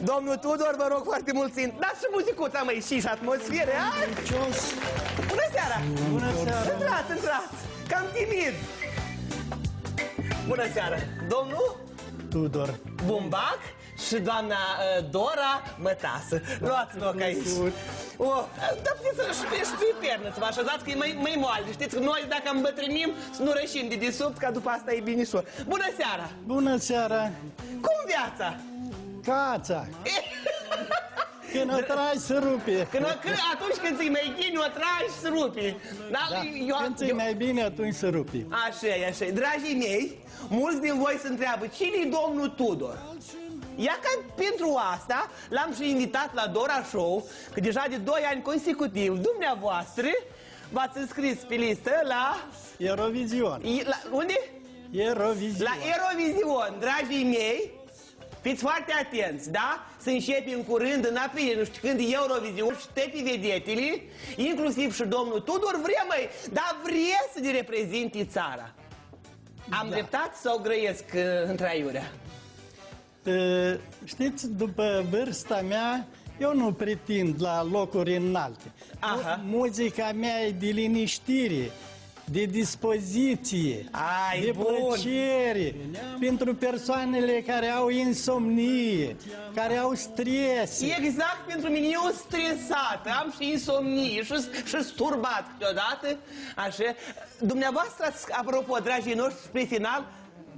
Domnul Tudor, vă rog foarte mult, dați și muzicuța, măi, și atmosfere, hai! Bună seara! Bună seara! Intrați, intrați! Cam timid! Bună seara! Domnul Tudor Bumbac și doamna Dora Mătasă. Luați loc aici. Dar puteți să-și pe pernă, să vă așezați, că e mai moale. Știți că noi, dacă îmbătrânim, să nu rășim de desubt, ca după asta e binișor. Bună seara! Bună seara! Cum viața? Cața! Când o tragi, se rupe. Atunci când ți-i mai bine, o tragi, se rupe. Da, când ți-i mai bine, atunci se rupe. Așa e, așa e. Dragii mei, mulți din voi se întreabă, cine-i domnul Tudor? Ia că pentru asta l-am și invitat la Dora Show, că deja de 2 ani consecutiv, dumneavoastră, v-ați înscris pe listă la... Eurovision. Unde? Eurovision. La Eurovision, dragii mei. Fiți foarte atenți, da? Să începem curând, în aprilie, nu știu când, Eurovision și toate vedetele, inclusiv și domnul Tudor, dar vrea să ne reprezinte țara. Am dreptate sau grăiesc între aiurea? Știți, după vârsta mea, eu nu pretind la locuri înalte. Muzica mea e de liniștire, de dispoziție, de plăcere, pentru persoanele care au insomnie, care au stres. Exact, pentru mine eu stresat, am și insomnie și sturbat câteodată, așa. Dumneavoastră, apropo, dragii noștri, spre final,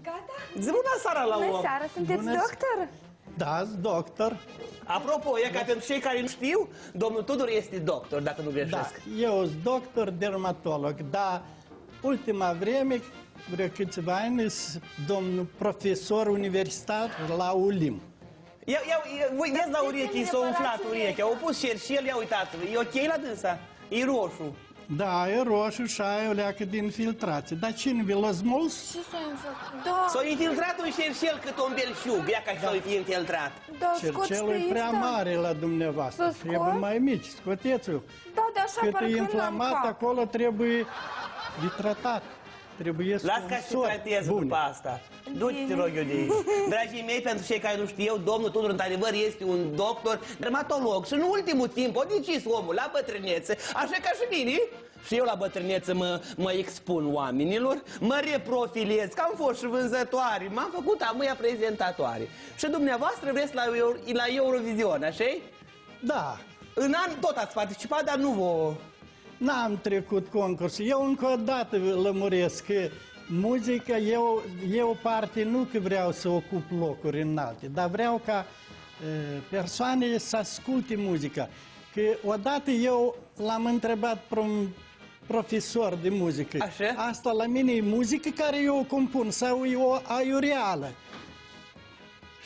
gata? Zi bună seara la om! Bună seara, sunteți doctor? Da, doctor. Apropo, e ca pentru cei care nu știu, domnul Tudor este doctor, dacă nu greșesc. Da, eu sunt doctor dermatolog, dar ultima vreme, vreo câțiva ani, sunt domnul profesor universitar la ULIM. Uitați la ureche, s-a umflat urechea, au pus șerșel, ia uitați-vă, e ok la dânsa? E roșu. Da, e roșu și aia o leacă de infiltrație. Dar cine vi l-a smuls? Ce s-a infiltrat? Da. S-a infiltrat un șerșel cât un belșug, ia ca și s-a infiltrat. Da, Cercelul e prea mare la dumneavoastră, trebuie mai mici, scoteți-l. Da, de așa cât parcă e inflamat, acolo trebuie de tratat. Trebuie las ca și trateză după asta. Du-te, te rog eu de aici. Dragii mei, pentru cei care nu știu, domnul Tudor, într-adevăr, este un doctor dermatolog și în ultimul timp a decis omul la bătrânețe, așa ca și mine. Și eu la bătrânețe mă expun oamenilor, mă reprofilez, că am fost și vânzătoare, m-am făcut amuia prezentatoare. Și dumneavoastră vreți la Eurovision, așa-i? Da. În an tot ați participat, dar nu vă... N-am trecut concursul. Eu încă o dată lămuresc că muzica, eu parte nu că vreau să ocup locuri înalte, dar vreau ca persoanele să asculte muzica. Că odată eu l-am întrebat pe un profesor de muzică. Așa? Asta la mine e muzică care eu o compun sau e o aiureală.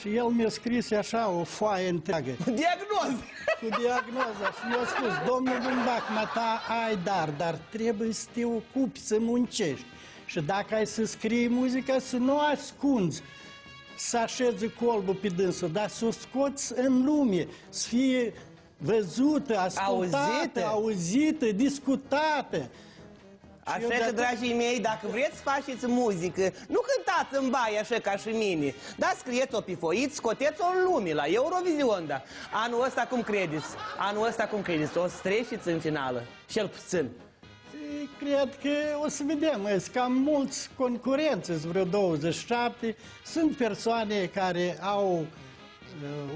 Și el mi-a scris așa o foaie întreagă. Diagnoză! Cu diagnoza și mi-a spus, domnul Bumbac, mata ai dar trebuie să te ocupi, să muncești. Și dacă ai să scrii muzica, să nu ascunzi, să așezi colbul pe dânsul, dar să o scoți în lume, să fie văzută, ascultată, auzită, discutată. Așa că, dragii mei, dacă vreți să faceți muzică, nu cântați în baie așa ca și mine, dar scrieți-o pe foiți, scoteți-o în lume, la Eurovision, da. Anul ăsta cum credeți? Anul ăsta cum credeți? O să treceți în finală, cel puțin. Cred că o să vedem, sunt cam mulți concurenți, vreo 27, sunt persoane care au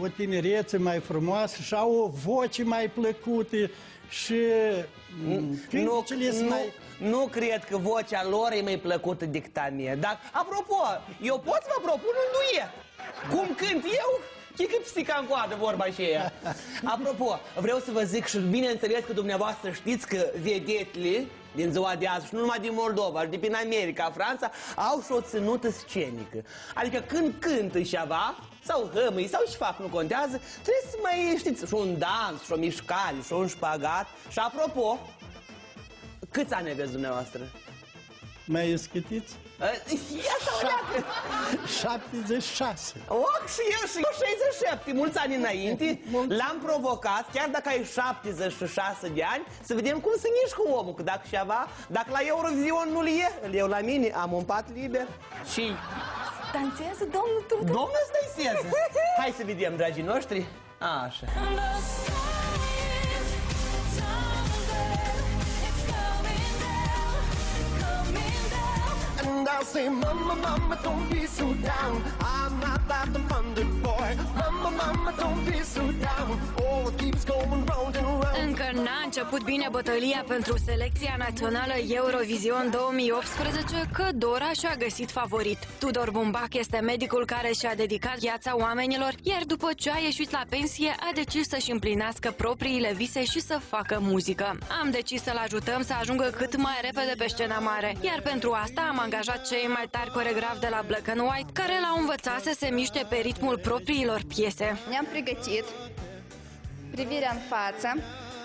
o tinerețe mai frumoasă și au o voce mai plăcută și nu cred că vocea lor e mai plăcută decât a mie. Dar, apropo, eu pot să vă propun un duet. Cum cânt eu, chică pisica în coadă, vorba aceea. Apropo, vreau să vă zic și bineînțeles că dumneavoastră știți că vedetele din ziua de azi, și nu numai din Moldova, și de prin America, Franța, au și o ținută scenică. Adică când cântă ceva, sau hămâi, sau și fac, nu contează, trebuie să mai știți, și un dans, și o mișcare, și un șpagat. Și apropo, câți ani aveți dumneavoastră? Mai ischitiți? Așa, 76. Și eu 67, mulți ani înainte, l-am provocat, chiar dacă ai 76 de ani, să vedem cum se mișcă omul, că dacă ceva, dacă la Eurovision nu-l e, îl iau la mine, am un pat liber. Și Dansează domnul Tudor. Domnul dansează. Hai să vedem, dragii noștri. Așa. And I'll say, Mama, Mama, don't be so down. I'm not that abundant boy. Mama, Mama, don't be so down. Oh, it keeps going round and round. Încă n-a început bine bătălia pentru selecția națională Eurovision 2018, că Dora și-a găsit favorit. Tudor Bumbac este medicul care și-a dedicat viața oamenilor, iar după ce a ieșit la pensie, a decis să-și împlinească propriile vise și să facă muzică. Am decis să-l ajutăm să ajungă cât mai repede pe scena mare, iar pentru asta am angajat cei mai tari coregrafi de la Black and White, care l-au învățat să se miște pe ritmul propriilor piese. Ne-am pregătit. Privirea în față.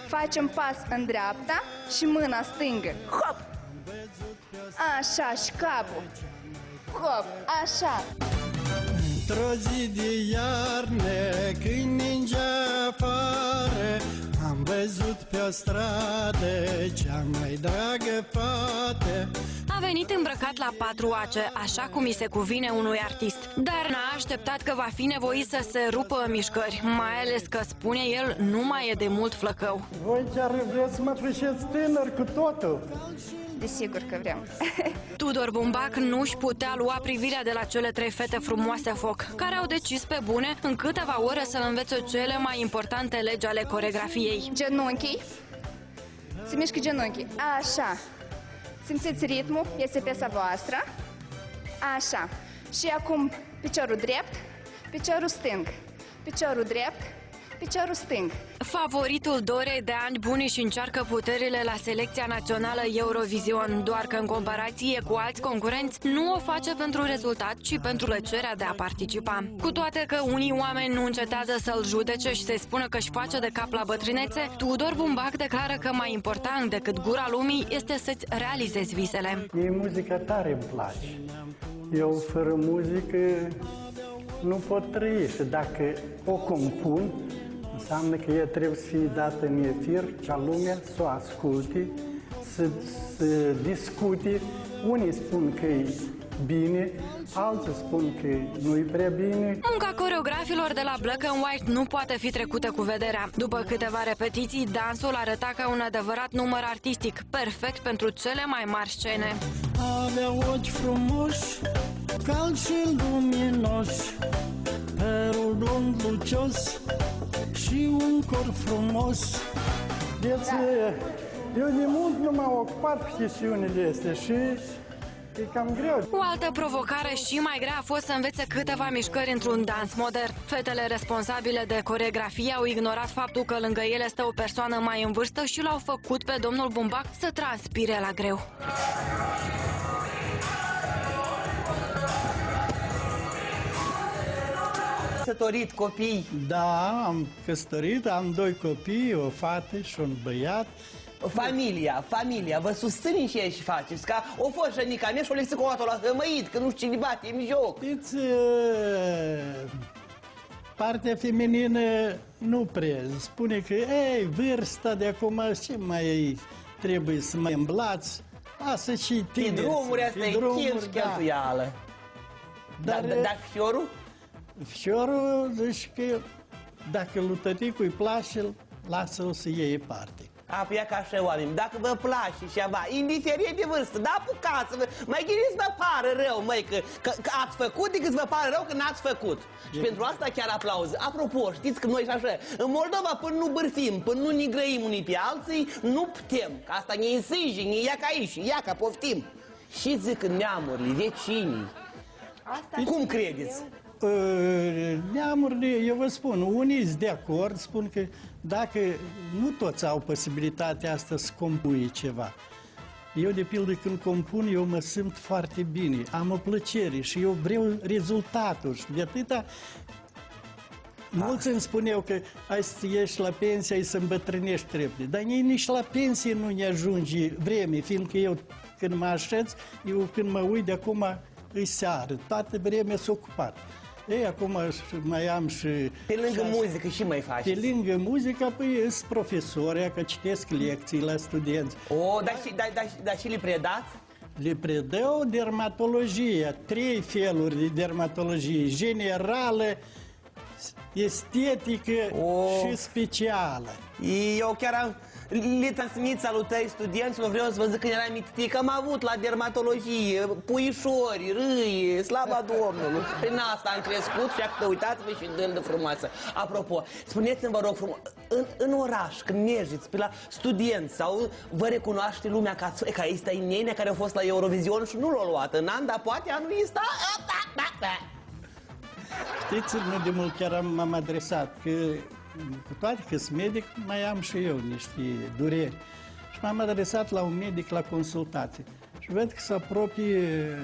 Facem pas în dreapta și mâna stângă. Hop! Așa, și capul. Hop, așa. Într-o zi de iarnă, când ninge afară, am văzut pe o stradă cea mai dragă fată. A venit îmbrăcat la 4 ace, așa cum îi se cuvine unui artist. Dar n-a așteptat că va fi nevoit să se rupă în mișcări, mai ales că, spune el, nu mai e de mult flăcău. Voi chiar vreți să mă faceți tânăr cu totul? Desigur că vrem. Tudor Bumbac nu-și putea lua privirea de la cele 3 fete frumoase foc, care au decis pe bune în câteva ore să învețe cele mai importante legi ale coregrafiei. Genunchii. Se mișcă genunchii. Așa. Simțiți ritmul, este piesa voastră. Așa. Și acum piciorul drept, piciorul stâng. Piciorul drept, piciorul stâng. Favoritul Dorei de ani buni și încearcă puterile la selecția națională Eurovision, doar că în comparație cu alți concurenți nu o face pentru rezultat, ci pentru plăcerea de a participa. Cu toate că unii oameni nu încetează să-l judece și să-i spună că își face de cap la bătrânețe, Tudor Bumbac declară că mai important decât gura lumii este să-ți realizezi visele. Mie muzica tare îmi place. Eu fără muzică nu pot trăi și dacă o compun, înseamnă că ea trebuie să fie dată în efir, ca lumea să o asculte, să discute. Unii spun că e bine, alții spun că nu e prea bine. Munca coreografilor de la Black and White nu poate fi trecută cu vederea. După câteva repetiții, dansul arăta ca un adevărat număr artistic, perfect pentru cele mai mari scene. Avea ochi frumoși, calzi și luminoși, părul blond lucios și un corp frumos. Deci, eu de mult nu m-am ocupat cu chestiunile astea și e cam greu. O altă provocare și mai grea a fost să învețe câteva mișcări într-un dans modern. Fetele responsabile de coregrafie au ignorat faptul că lângă ele stă o persoană mai în vârstă și l-au făcut pe domnul Bumbac să transpire la greu. Căsătorit, copii. Da, am căsătorit, am 2 copii, o fată și un băiat. Familia, vă susțin și ei și faceți, ca o fost jănica mea și o lexicoată la hămăit, că nu știu ce bate, e în joc. Știți, partea feminină nu prea spune că, ei, vârsta de acum, ce mai trebuie să mai îmblați? Lasă și tineri. Pe drumuri, asta e chin și cheltuială. Dar fiorul? Fiorul zice că dacă lui tăticul îi place, lasă-l să iei parte. Apoi ca așa oameni, dacă vă place ceva, indiferent de vârstă, da, apucați-vă, mai gândiți vă pară rău, măi, că ați făcut decât vă pare rău că n-ați făcut. Și pentru asta chiar aplauz. Apropo, știți că noi și așa, în Moldova până nu bârfim, până nu ne grăim unii pe alții, nu putem, că asta ne însânge, ne ia ca aici, ia ca poftim. Și zic neamurile, vecinii, cum credeți? Neamurile, eu vă spun, unii sunt de acord, spun că dacă nu toți au posibilitatea asta să compui ceva. Eu, de pildă, când compun, eu mă simt foarte bine, am o plăcere și eu vreau rezultatul și de atâta. Mulți îmi spuneau că ai să ieși la pensie, ai să îmbătrânești trepte, dar nici la pensie nu ne ajunge vreme, fiindcă eu când mă așez, eu când mă uit de acum îi seară, toată vremea s-a ocupat. Ei, acum mai am și... Pe lângă muzică și mai faci. Pe lângă muzică, păi, sunt profesori, că citesc lecții la studenți. O, dar și le predați? Le predă o dermatologie, 3 feluri de dermatologie, generală, estetică și specială. Eu chiar am... Le transmit salutări studenților, vreau să vă zic că eram mititic, am avut la dermatologie, puișori, râi, slava Domnului. Prin asta am crescut și acum uitați-vă și dând de frumoasă. Apropo, spuneți-mi, vă rog frumos, în oraș, când mergeți pe la studenți sau vă recunoaște lumea ca este nenea care a fost la Eurovision și nu l-a luat în an, dar poate anul ăsta... Știți, nu de mult chiar m-am adresat, că cu toate că sunt medic, mai am și eu niște dureri. Și m-am adresat la un medic la consultație. Și văd că se apropie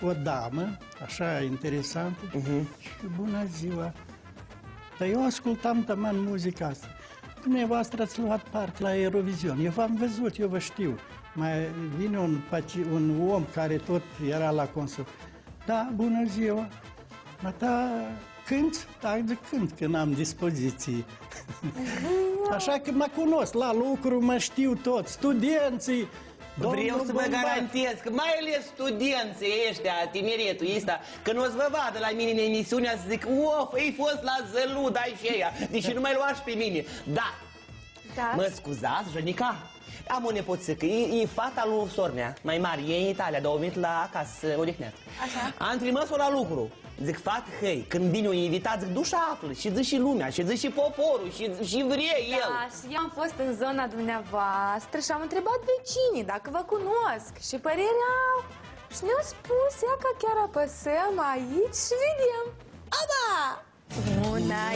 o damă, așa interesantă, și bună ziua. Dar eu ascultam taman muzica asta. Dumneavoastră ați luat parte la Eurovision. Eu v-am văzut, eu vă știu. Mai vine un om care tot era la consult. Da, bună ziua. Da, cânt? Da, de cânt, că n-am dispoziții. Așa că mă cunosc, la lucru mă știu tot, studenții. Vreau să vă garantez că mai ales studenții ăștia, tineretul ăsta, când o să vă vadă la mine în emisiunea să zic, of, ai fost la Zălud, ai și ea, deși nu mai luași pe mine. Da, mă scuzați, Jonica, am o nepoțică, e fata lui sora mea, mai mare, e în Italia, dar a venit la acasă, odihnească. Am trimis-o la lucru. Zic, fată, hei, când vine un invitat, zic, du și află, și zic și lumea, și zic și poporul, și vrea el. Da, și eu am fost în zona dumneavoastră și am întrebat vecinii dacă vă cunosc și părerea au. Și ne-au spus, ia că chiar apăsăm aici și vedem. Aba! Una